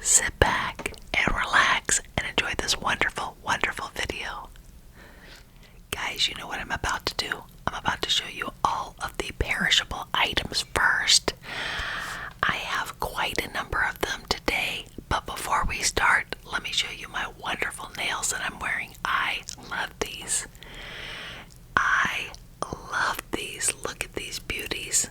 sit back and relax and enjoy this wonderful, wonderful video. Guys, you know what I'm about to do? I'm about to show you all of the perishable items first. I have quite a number of them today, but before we start, let me show you my wonderful nails that I'm wearing. I love these. I love these. Look at these beauties.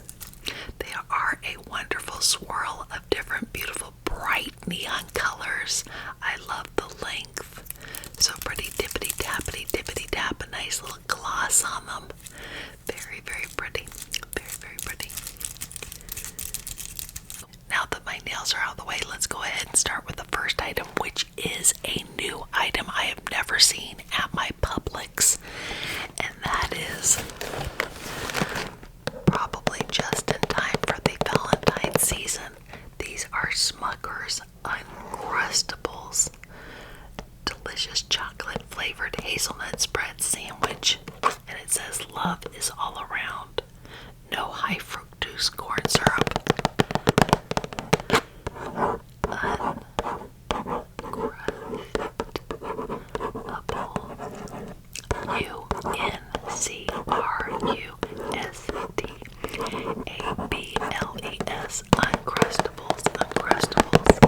They are a wonderful swirl of different beautiful bright neon colors. I love the length. So pretty, dippity tappity dippity tap. A nice little gloss on them. Very, very pretty. Very, very pretty. Now that my nails are out of the way, let's go ahead and start with the first item, which is a new item I have never seen at my Publix. And that is probably just in time for the Valentine's season. These are Smucker's Uncrustables delicious chocolate flavored hazelnut spread sandwich, and it says love is all around. No high fructose corn syrup. Uncrustables. Uncrustables. Uncrustables.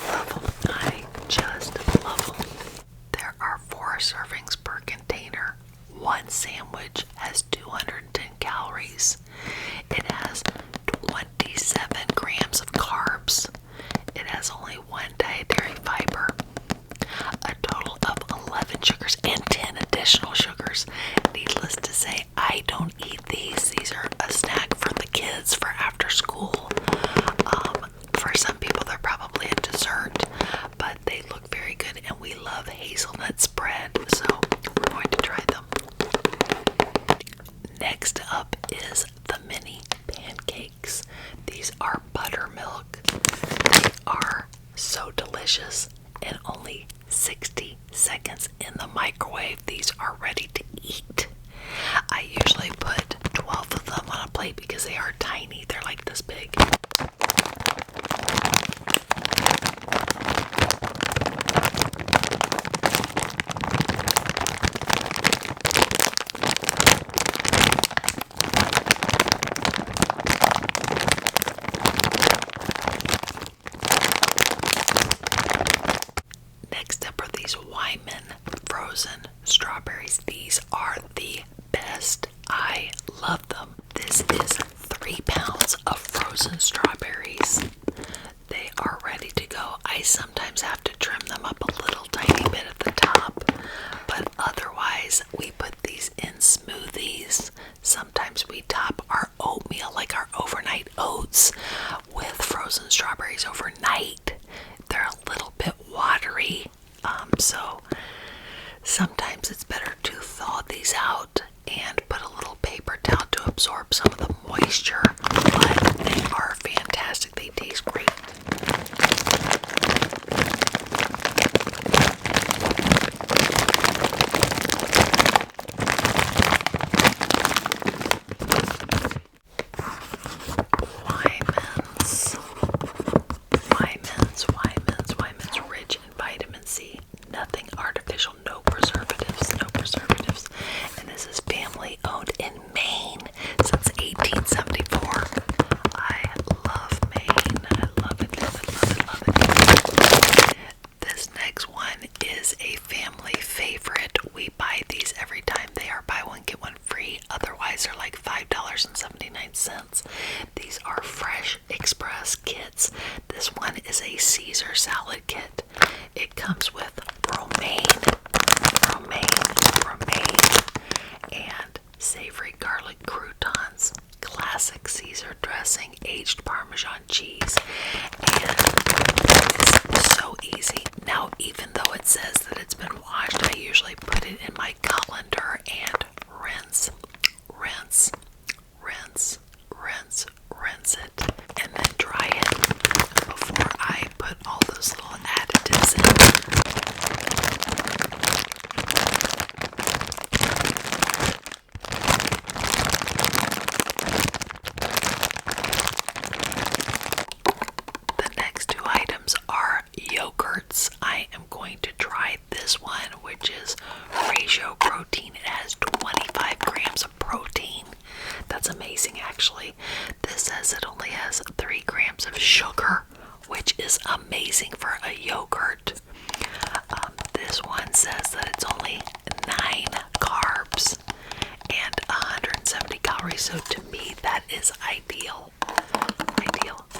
Love them. I just love them. There are 4 servings per container. One sandwich has 210 calories. It has 27 grams of carbs. It has only 1 dietary fiber. A total of 11 sugars and 10 additional sugars. Needless to say, I don't eat these. These are a snack for the kids for after school. For some people, they're probably a dessert, but they look very good, and we love hazelnut spread, so we're going to try them. Next up is the mini pancakes. These are buttermilk. They are so delicious. In only 60 seconds in the microwave, these are ready to eat. I usually put 12 of them on a plate because they are tiny. They're like this big. Next up are these Wyman frozen strawberries. These are the best. I love them. This is 3 pounds of frozen strawberries. They are ready to go. I sometimes have to trim them up a little tiny bit at the top, but otherwise we put these in smoothies. Sometimes we top our oatmeal, like our overnight oats, with frozen strawberries overnight. They're a little bit watery, so sometimes it's better to thaw these out and put a little paper towel to absorb some of the moisture, but they are fantastic. They taste great. Wyman's rich in vitamin C. Nothing artificial, no preservatives, no preservatives. And this is family owned in Maine since 1874. I love Maine. I love it, love it, love it, love it. This next one is a family favorite. We buy these every time. They are buy one, get one free. Otherwise, they're like $5.79. These are Fresh Express kits. This one is a Caesar salad kit. It comes with romaine, and savory garlic croutons, classic Caesar dressing, aged Parmesan cheese, and it's so easy. Now, even though it says that it's been washed, I usually put it in my colander and rinse, rinse, rinse, rinse, rinse it, and then dry it before I put all those little additives in. says it only has 3 grams of sugar, which is amazing for a yogurt. This one says that it's only 9 carbs and 170 calories, so to me that is ideal.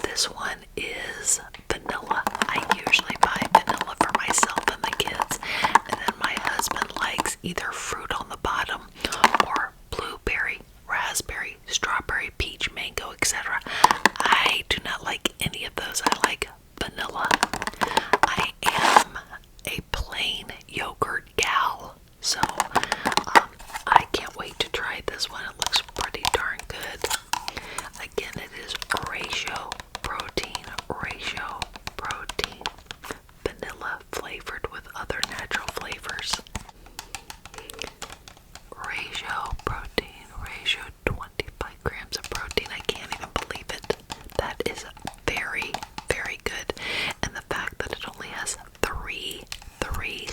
This one is vanilla. I usually buy vanilla for myself and the kids, and then my husband likes either fruit on the bottom or blueberry, raspberry, strawberry, peach, mango, etc. I do not like any of those. I like vanilla. I am a plain yogurt gal, so I can't wait to try this one. It looks pretty darn good. Again, it is ratio protein, vanilla flavored with other natural flavors. Ratio protein, 25 grams of protein. I can't even believe it. That is very, very good. And the fact that it only has 3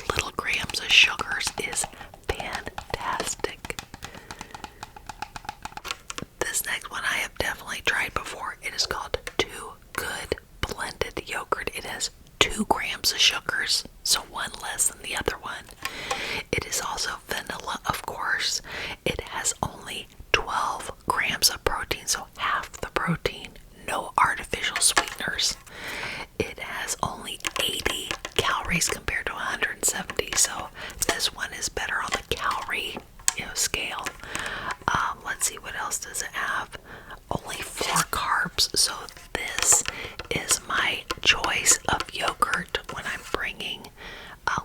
little grams of sugars is fantastic. This next one I have definitely tried before. It is called Too Good Blended Yogurt. It has 2 grams of sugars, so 1 less than the other one. It is also vanilla, of course. It has only 12 grams of protein, so half the protein. No artificial sweeteners. It has only 80 calories compared to 170, so this one is better on the calorie scale. Let's see, what else does it have? Only 4 carbs, so this is my choice of yogurt when I'm bringing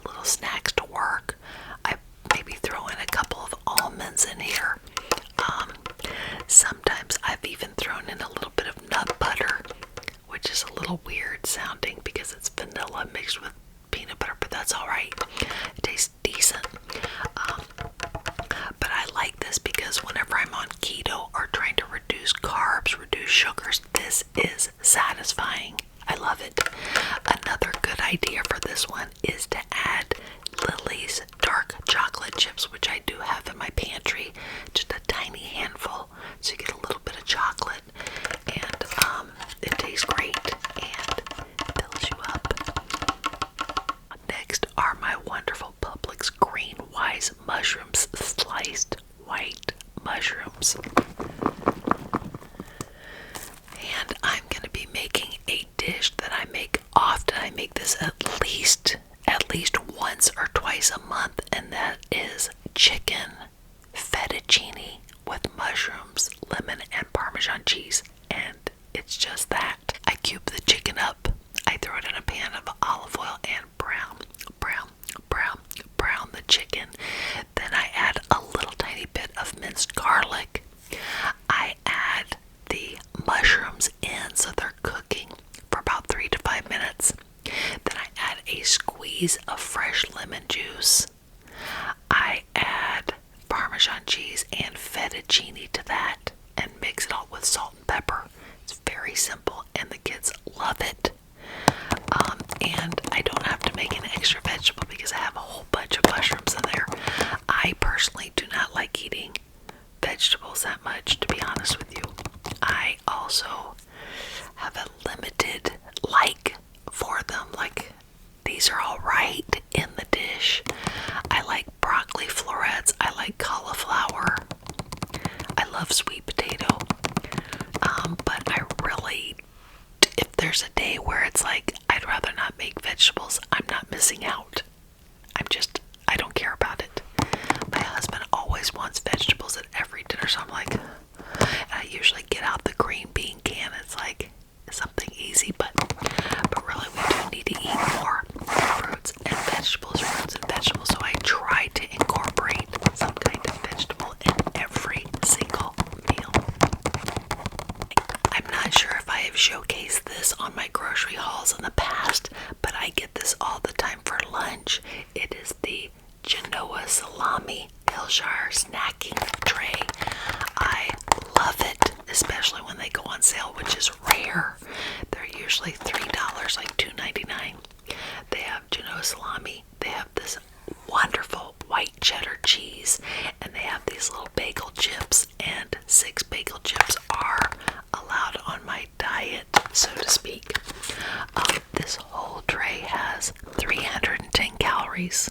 little snacks to work. I maybe throw in a couple of almonds in here. Sometimes I've even thrown in a little bit of nut butter, which is a little weird sounding because it's vanilla mixed with peanut butter, but that's alright. It tastes decent. But I like this because whenever I'm on keto or trying to reduce carbs, reduce sugars, this is satisfying. I love it. Another good idea for this one is to add Lily's dark chocolate chips, which I do have in my pantry, just a tiny handful, so you get a little bit of chocolate, and it tastes great and fills you up. Next are my wonderful Publix green wise mushrooms, sliced white mushrooms. And I'm going to be making a dish that I make often. I make this at least once or twice a month, and that is chicken fettuccine with mushrooms, lemon, and Parmesan cheese. And it's just that. I cube the chicken up. I throw it in a pan of olive oil and brown the chicken. Then I add a little tiny bit of minced garlic. I add the mushrooms in so they're cooking for about 3 to 5 minutes. Then I add a squeeze of fresh lemon juice. I add Parmesan cheese and fettuccine to that and mix it all with salt and pepper. It's very simple and the kids love it. And I don't have to make an extra vegetable because I have a whole bunch of mushrooms in there. I personally do not like eating vegetables that much, to be honest with you. I also have a limited like for them. Like, these are all right in the dish. I like broccoli florets. I like cauliflower. I love sweet potato. But I really, if there's a day where it's like, I'd rather not make vegetables, I'm not missing out. I don't care about it. My husband always wants vegetables at every dinner, so I'm like, I usually get out the green bean can. It's like something easy, but really we do need to eat more fruits and vegetables, so I try to incorporate some kind of vegetable in every single meal. I'm not sure if I have showcased this on my grocery hauls in the past, but I get this all the time for lunch. It is the Genoa salami Hillshire snacking tray. I love it, especially when they go on sale, which is rare. They're usually $3, like $2.99. They have Genoa salami. They have this wonderful white cheddar cheese, and they have these little bagel chips, and 6 bagel chips are allowed on calories.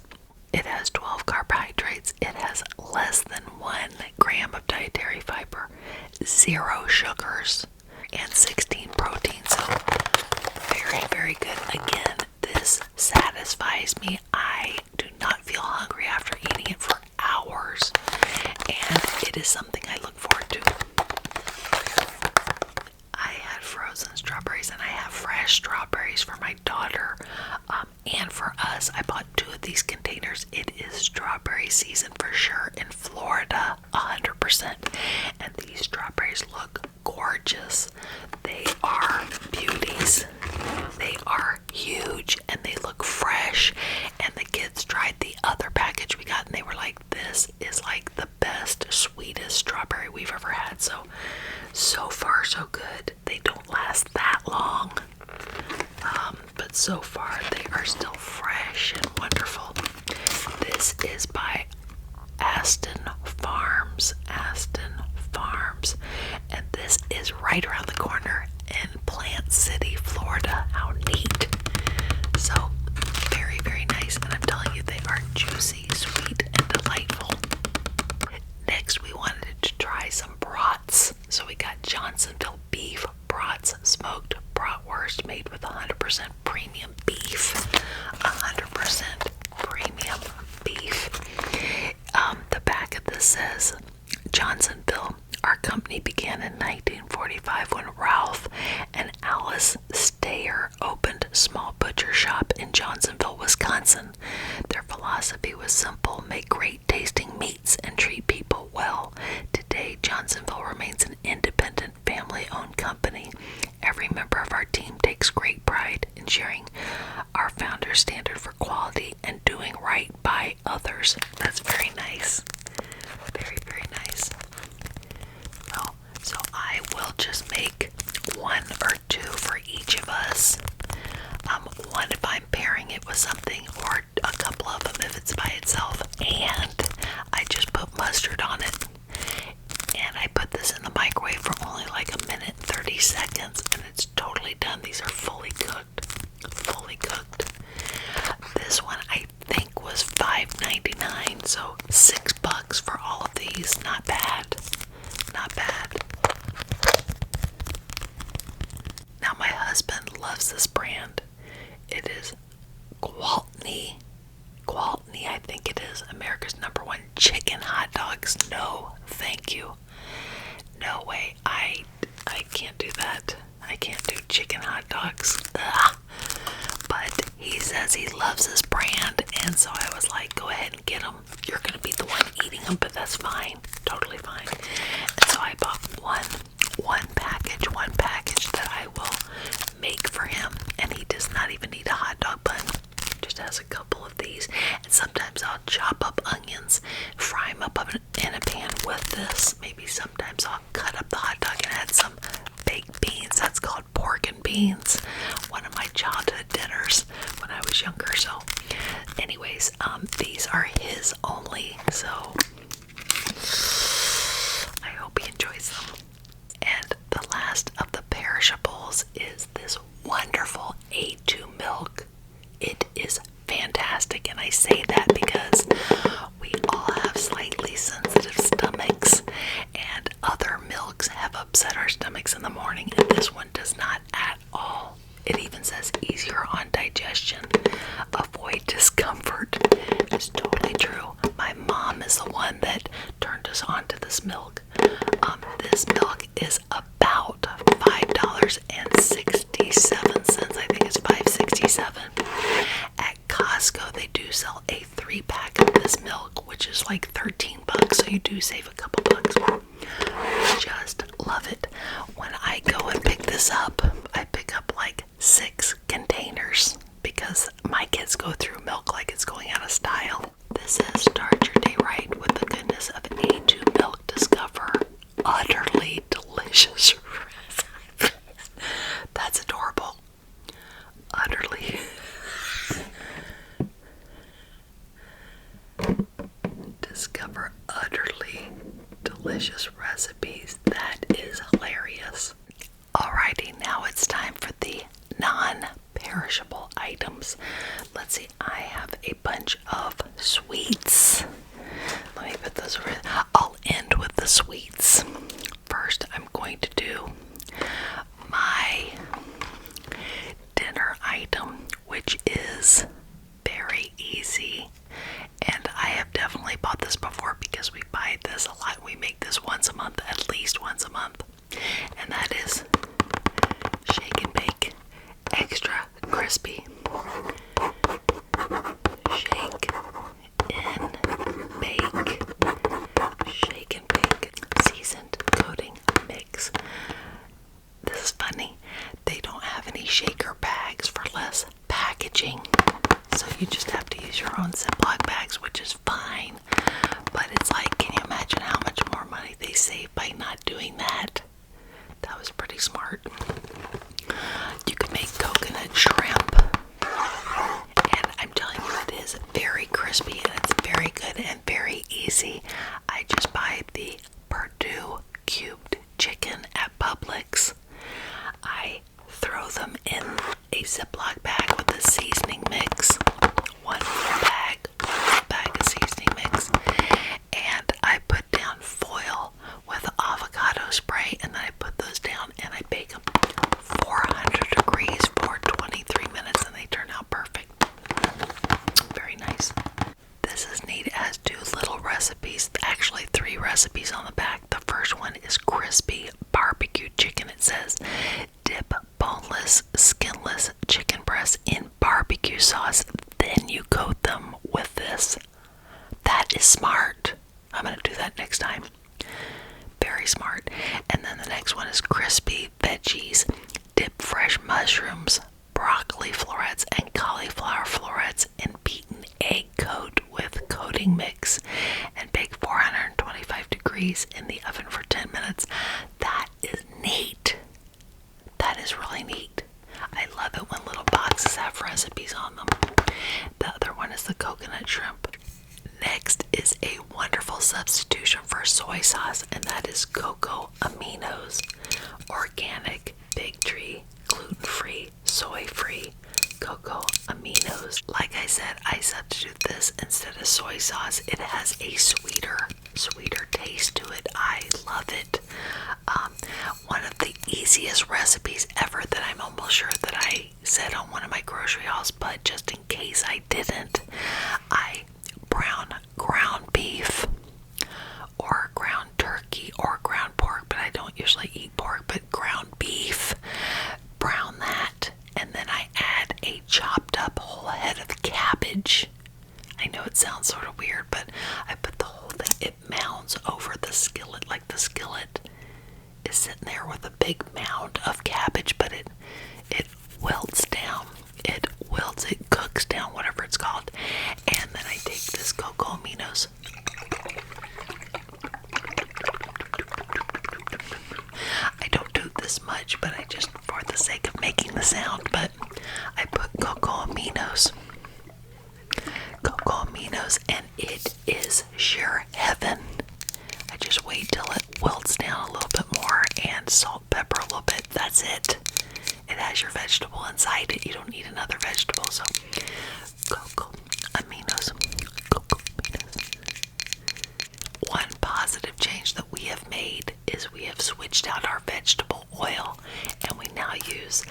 It has 12 carbohydrates. It has less than 1 gram of dietary fiber, 0 sugars, and 16 proteins. So very, very good. Again, this satisfies me. I do not feel hungry after eating it for hours, and it is something I look forward to. I had frozen strawberries, and I have fresh strawberries for my daughter, and for us. I bought 2 of these containers. It is strawberry season for sure in Florida, 100%, and these strawberries look gorgeous. They are beauties. They are huge, and they look fresh, and the kids tried the other package we got, and they were like, this is like the best, sweetest strawberry we've ever had. So far so good. They don't last that long, but so far they are still fresh and wonderful. This is by Aston Farms, and this is right around the corner in Plant City, Florida. How neat. So very, very nice, and I'm telling you, they are juicy, sweet, and delightful. Next, we wanted to try some brats, so we got Johnsonville beef brats, smoked bratwurst made with 100% premium beef. 100% premium beef. The back of this says, Johnsonville. Our company began in 1945 when Ralph and Alice Stayer opened a small butcher shop in Johnsonville, Wisconsin. Their philosophy was simple: make great tasting meats and treat people well. Today, Johnsonville remains an independent, family-owned company. Every member of our team takes great pride in sharing our founder's standard for quality and doing right by others. That's very nice. Very, very nice. Well, so I will just make 1 or 2 for each of us. One if I'm pairing it with something, or a couple of them if it's by itself. And I just put mustard on it. And I put this in the microwave for only like 1:30 seconds, and it's totally done. These are fully cooked. Fully cooked. This one I think was $5.99, so $6 for all of these. Not bad. Not bad. Now my husband loves this brand. It is Qualy, I think it is, America's #1 chicken hot dogs. No, thank you. No way. I can't do that. I can't do chicken hot dogs. Ugh. But he says he loves this brand, and so I was like, go ahead and get them. You're going to be the one eating them, but that's fine. Totally fine. And so I bought one package that I will make for him, and he does not even need a hot dog bun. Just has a couple of these, and sometimes I'll chop up onions, fry them up in a pan with this. Maybe sometimes I'll cut up the hot dog and add some baked beans. That's called pork and beans. One of my childhood dinners when I was younger. So anyways, these are his only, so I hope he enjoys them. And the last of the perishables is this wonderful A2 milk. It is fantastic, and I say that because we all have slightly sensitive stomachs, and other milks have upset our stomachs in the morning, and this one does not at all. It even says easier on digestion, avoid discomfort. It's totally true. My mom is the one that turned us on to this milk. This milk is about $5.67. I think it's $5.67. At Costco, they do sell a 3-pack of this milk, which is like $13, so you do save a couple bucks. Just love it. When I go and pick this up, I pick up like 6 containers because my kids go through milk like it's going out of style. This says, start your day right with the goodness of A2 milk. Discover utterly delicious recipes. That's adorable. Utterly. Discover utterly delicious recipes. That is hilarious. Alrighty, now it's time for the non-perishable items. Let's see, I have a bunch of sweets. Let me put those over. I'll end with the sweets. First, I'm going to do my dinner item, which is very easy. And I have definitely bought this before because we buy this a lot. We make this once a month, at least once a month. And that is shake and bake extra crispy. Shake and bake. Shake and bake seasoned coating mix. This is funny. They don't have any shaker bags for less packaging. So you just have to use your own Ziploc bags, which is fine. But it's like, can you imagine how much more money they save by not doing that? That was pretty smart. You can make coconut shrimp. And I'm telling you, it is very crispy and it's very good and very easy. I just buy the Purdue cubed chicken at Publix. I throw them in a Ziploc bag with a seasoning mix. One bag of seasoning mix. And I put down foil with avocado spray, and then I put those down and I bake them 400 degrees for 23 minutes, and they turn out perfect. Very nice. This is neat. It has 2 little recipes, actually 3 recipes on the back. The first one is crispy barbecue chicken. It says, dip boneless, skinless chicken breasts in barbecue sauce, then you coat them with this. That is smart. I'm going to do that next time. Very smart. And then the next one is crispy veggies. Dip fresh mushrooms, broccoli florets, and cauliflower florets in beaten egg coat with coating mix and bake 425 degrees in the oven for 10 minutes. That is neat. That is really neat. I love it when little boxes have recipes on them. The other one is the coconut shrimp. Next is a wonderful substitution for soy sauce, and that is cocoa aminos. Organic, big tree, gluten-free, soy-free cocoa aminos. Like I said, I substitute this instead of soy sauce. It has a sweeter taste to it. I love it. One of the easiest recipes ever that I'm almost sure that I said on one of my grocery hauls, but just in case I didn't, I brown ground beef or ground turkey or ground pork, but I don't usually eat pork, but ground beef, brown that, and then I add a chopped up whole head of cabbage. I know it sounds sort of weird, but I put the whole thing, it mounds over the skillet, like the skillet is sitting there with a big mound of cabbage, but it wilts down. It wilts, it cooks down, whatever it's called. And then I take this cocoa aminos. I don't do this much, but I just, for the sake of making the sound, but I put cocoa aminos, and it is sheer heaven. I just wait till it wilts down a little bit more and salt, pepper a little bit. That's it. It has your vegetable inside it. You don't need another vegetable. So, cocoa aminos. One positive change that we have made is we have switched out our vegetable oil and we now use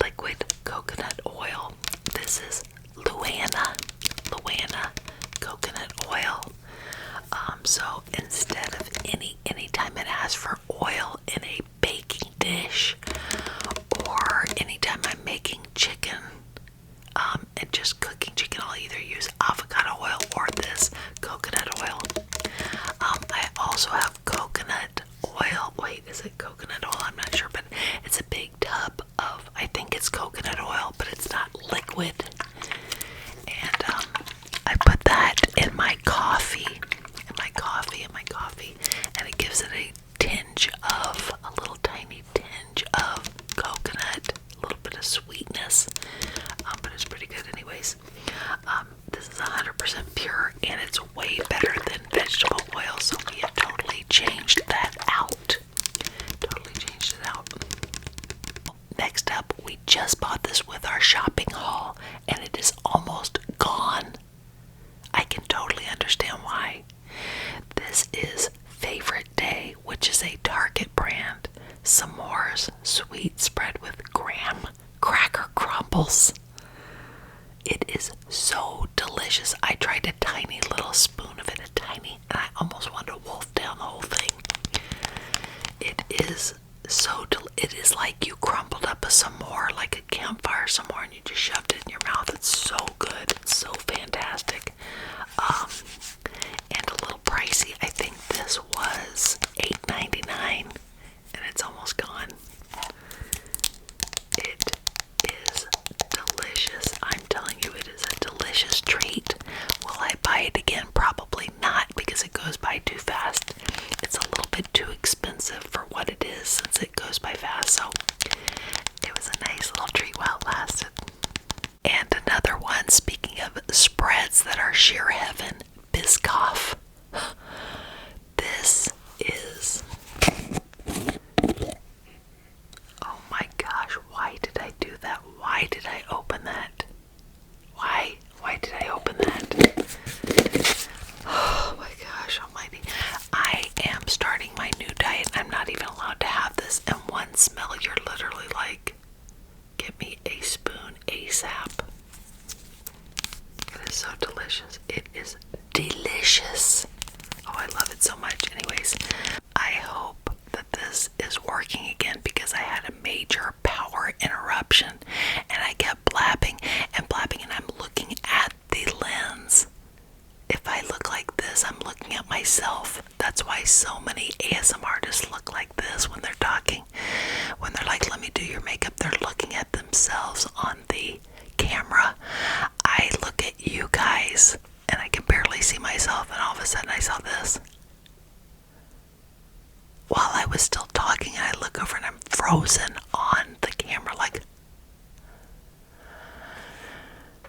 liquid coconut oil. This is Luana coconut oil. So instead of anytime it asks for oil in a baking dish, or anytime I'm making chicken, and just cooking chicken, I'll either use avocado oil or this coconut oil. I also have coconut oil. Wait, is it coconut oil? I'm not sure, but it's a big tub of, I think it's coconut oil, but it's not liquid. And just bought this with our shopping haul, and it is almost gone. I can totally understand why. This is Favorite Day, which is a Target brand. S'mores sweet spread with graham cracker crumbles. It is so delicious. I tried a tiny little spoon of it, and I almost wanted to wolf down the whole thing. It is it is like you crumbled up a s'more, like a campfire s'more, and you just shoved it in your mouth. It's so good. It's so fantastic. And a little pricey. I think this was $8.99, and it's almost gone. It is delicious. I'm telling you, it is a delicious treat. Will I buy it again? Probably not, because it goes by too fast. It's a little bit too expensive for what it is, since it goes by fast. So it was a nice little treat while it lasted. And another one, speaking of spreads that are sheer heaven, Biscoff. This is, oh my gosh, why did I do that? Why did I open that? Why did I open that? Oh my gosh almighty. I am starting my new diet. I'm not even allowed to have this. And one smell, you're literally like, give me a spoon ASAP. It is so delicious. It is delicious. Oh, I love it so much. Anyways, I hope that this is working again, because I had a major power interruption and I kept blabbing, and I'm looking at the lens. If I look like this, I'm looking at myself. That's why so many ASMR artists look like this when they're talking. When they're like, let me do your makeup, they're looking at themselves on the camera. I look at you guys and I can barely see myself, and all of a sudden I saw this. While I was still talking, and I look over and I'm frozen on the camera, like,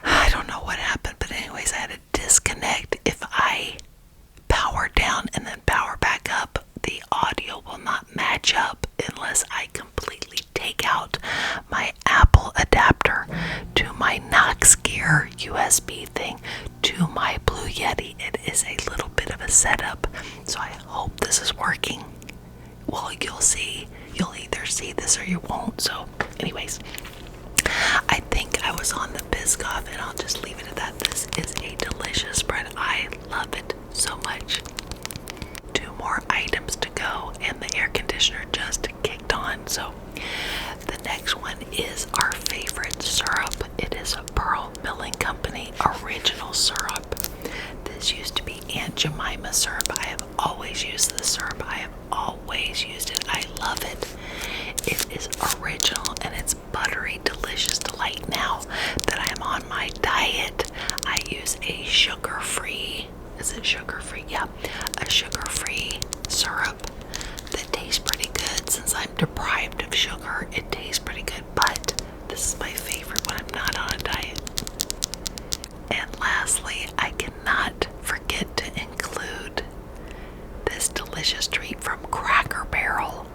I don't know what happened, but anyways, I had to disconnect. If I power down and then power back up, the audio will not match up unless I completely take out my Apple adapter to my Knox Gear USB thing to my Blue Yeti. It is a little bit of a setup, so I hope this is working. Well, you'll see. You'll either see this or you won't. So anyways, I think I was on the Biscoff, and I'll just leave it at that. This is a delicious spread. I love it so much. 2 more items to go, and the air conditioner just kicked on. So the next one is our favorite syrup. It is a Pearl Milling Company original syrup. This used to be Aunt Jemima syrup. I have always used this syrup. I have always used it. I love it. It is original, and it's buttery, delicious delight. Now that I am on my diet, I use a sugar-free, is it sugar-free? Yeah, a sugar-free syrup that tastes pretty good. Since I'm deprived of sugar, it tastes pretty good, but this is my favorite when I'm not on a diet. And lastly, I cannot forget to include this delicious treat from Cracker Barrel.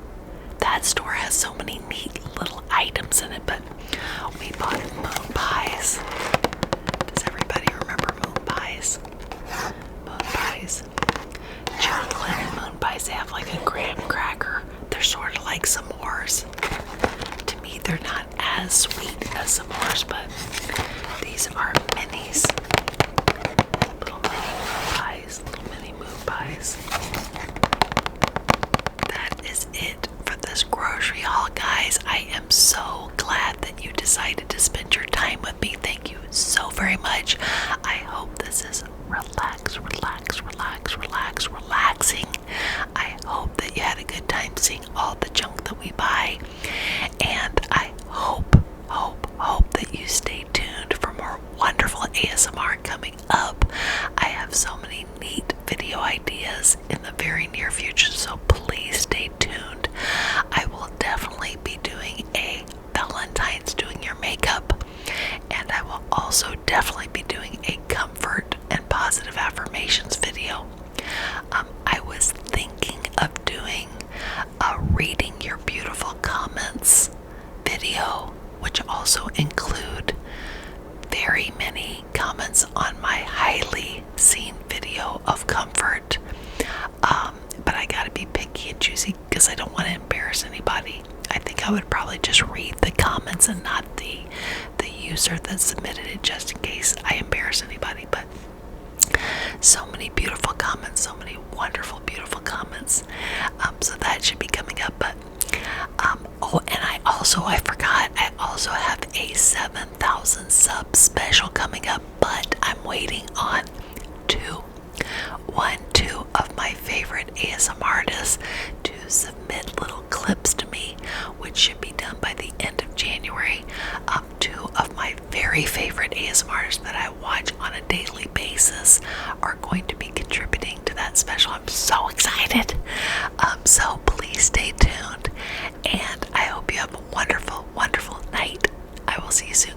That store has so many neat little items in it, but we bought moon pies. Does everybody remember moon pies? Moon pies. Chocolate moon pies. They have like a graham cracker. They're sort of like s'mores. To me, they're not as sweet as s'mores, but these are minis. Little mini moon pies. Little mini moon pies. That is it for this grocery haul, guys. I am so glad that you decided to spend your time with me. Thank you so very much. I hope this is relaxing. I hope that you had a good time seeing all the junk that we buy, and I hope that you stay tuned for more wonderful ASMR coming up. I have so many neat video ideas in the very near future, so please stay tuned. I will definitely be doing a Valentine's doing your makeup, and I will also definitely be doing a comfort and positive affirmations video. I was thinking of doing a reading your beautiful comments video, which also also include very many comments on my highly seen video of comfort. But I gotta be picky and choosy because I don't want to embarrass anybody. I think I would probably just read the comments and not the user that submitted it, just in case I embarrass anybody. But so many beautiful comments, so many wonderful, beautiful comments. So that should be coming up. But oh, and I forgot, I also have a 7,000 sub special coming up, but I'm waiting on two of my favorite ASMR artists to submit little clips to me, which should be done by the end of January. Two of my very favorite ASMR artists that I watch on a daily basis are going to be contributing to that special. I'm so excited. So please stay tuned, and I hope you have a wonderful, wonderful night. I will see you soon.